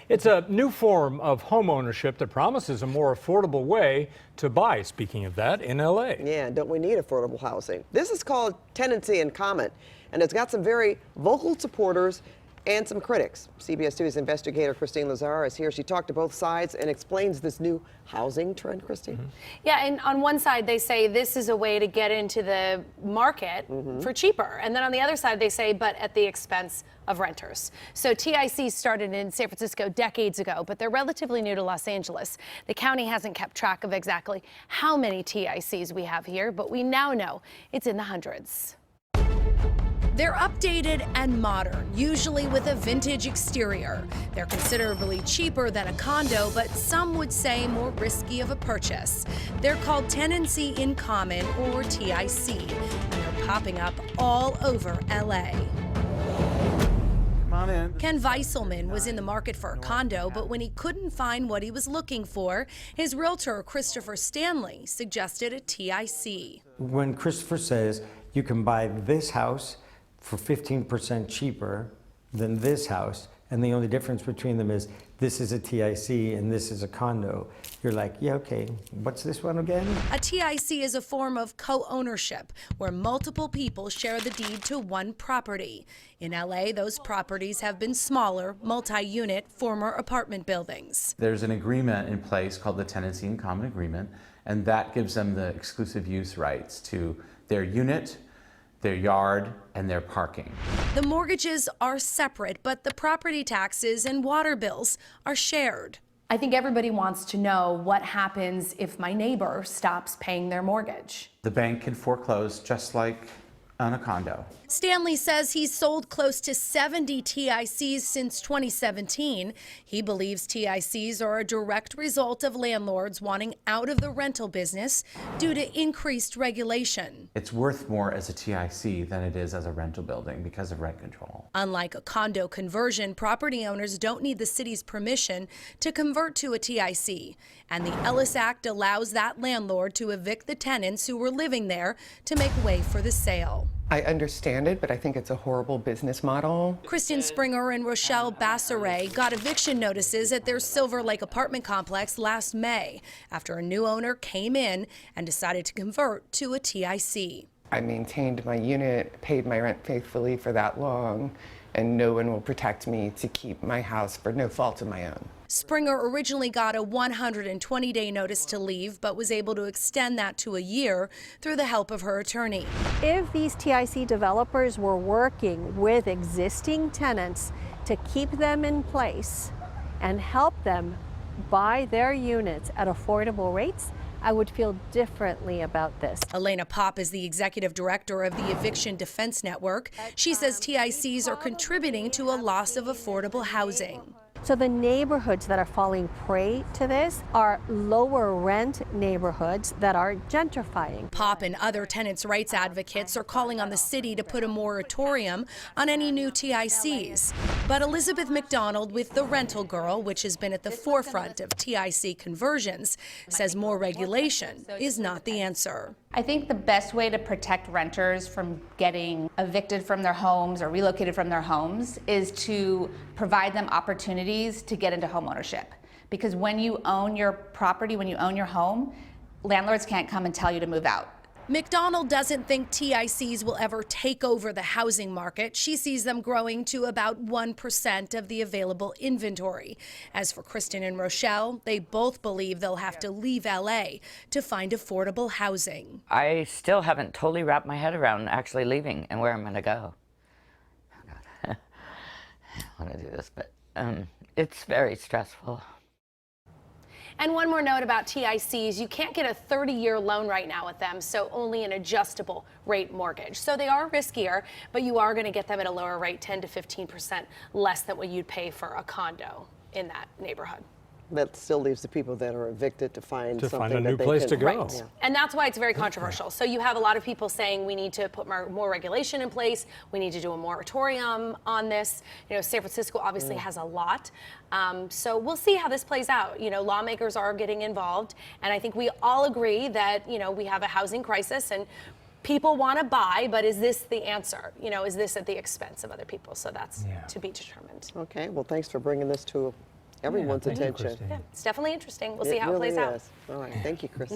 It's a new form of home ownership that promises a more affordable way to buy, speaking of that, in L.A. Yeah, don't we need affordable housing? This is called Tenancy in Common, and it's got some very vocal supporters and some critics. CBS 2's investigator Kristine Lazar is here. She talked to both sides and explains this new housing trend, Kristine. Yeah, and on one side they say this is a way to get into the market for cheaper. And then on the other side they say, but at the expense of renters. So TIC started in San Francisco decades ago, but they're relatively new to Los Angeles. The county hasn't kept track of exactly how many TICs we have here, but we now know it's in the hundreds. They're updated and modern, usually with a vintage exterior. They're considerably cheaper than a condo, but some would say more risky of a purchase. They're called Tenancy in Common, or TIC, and they're popping up all over LA. Kenn Viselman was in the market for a condo, but when he couldn't find what he was looking for, his realtor, Stanley, suggested a TIC. When Christopher says you can buy this house for 15% cheaper than this house, and the only difference between them is this is a TIC and this is a condo, you're like, yeah, okay, what's this one again? A TIC is a form of co-ownership where multiple people share the deed to one property. In LA, those properties have been smaller, multi-unit, former apartment buildings. There's an agreement in place called the Tenancy in Common Agreement, and that gives them the exclusive use rights to their unit, their yard, and their parking. The mortgages are separate, but the property taxes and water bills are shared. I think everybody wants to know what happens if my neighbor stops paying their mortgage. The bank can foreclose just like on a condo. Stanley says he's sold close to 70 TICs since 2017. He believes TICs are a direct result of landlords wanting out of the rental business due to increased regulation. It's worth more as a TIC than it is as a rental building because of rent control. Unlike a condo conversion, property owners don't need the city's permission to convert to a TIC. And the Ellis Act allows that landlord to evict the tenants who were living there to make way for the sale. I understand it, but I think it's a horrible business model. Kristen Springer and Rochelle Bassarear got eviction notices at their Silver Lake apartment complex last May after a new owner came in and decided to convert to a TIC. I maintained my unit, paid my rent faithfully for that long, and no one will protect me to keep my house for no fault of my own. Springer originally got a 120-day notice to leave, but was able to extend that to a year through the help of her attorney. If these TIC developers were working with existing tenants to keep them in place and help them buy their units at affordable rates, I would feel differently about this. Elena Popp is the executive director of the Eviction Defense Network. She says TICs are contributing to a loss of affordable housing. So the neighborhoods that are falling prey to this are lower rent neighborhoods that are gentrifying. Popp and other tenants' rights advocates are calling on the city to put a moratorium on any new TICs. But Elizabeth McDonald with The Rental Girl, which has been at the forefront of TIC conversions, says more regulation is not the answer. I think the best way to protect renters from getting evicted from their homes or relocated from their homes is to provide them opportunities to get into home ownership. Because when you own your property, when you own your home, landlords can't come and tell you to move out. McDonald doesn't think TICs will ever take over the housing market. She sees them growing to about 1% of the available inventory. As for Christen and Rochelle, they both believe they'll have to leave LA to find affordable housing. I still haven't totally wrapped my head around actually leaving and where I'm going to go. Oh God. I want to do this, but it's very stressful. And one more note about TICs, you can't get a 30-year loan right now with them, so only an adjustable rate mortgage. So they are riskier, but you are going to get them at a lower rate, 10 to 15% less than what you'd pay for a condo in that neighborhood. That still leaves the people that are evicted to find something a new that they place can, to go. Right. And that's why it's very controversial. So you have a lot of people saying we need to put more regulation in place. We need to do a moratorium on this. You know, San Francisco obviously has a lot. So we'll see how this plays out. You know, lawmakers are getting involved. And I think we all agree that, you know, we have a housing crisis and people want to buy, but is this the answer? You know, is this at the expense of other people? So that's to be determined. Okay, well, thanks for bringing this to everyone's thank you, attention. Kristine. It's definitely interesting. We'll see how really it plays out. is. All right, thank you, Chris.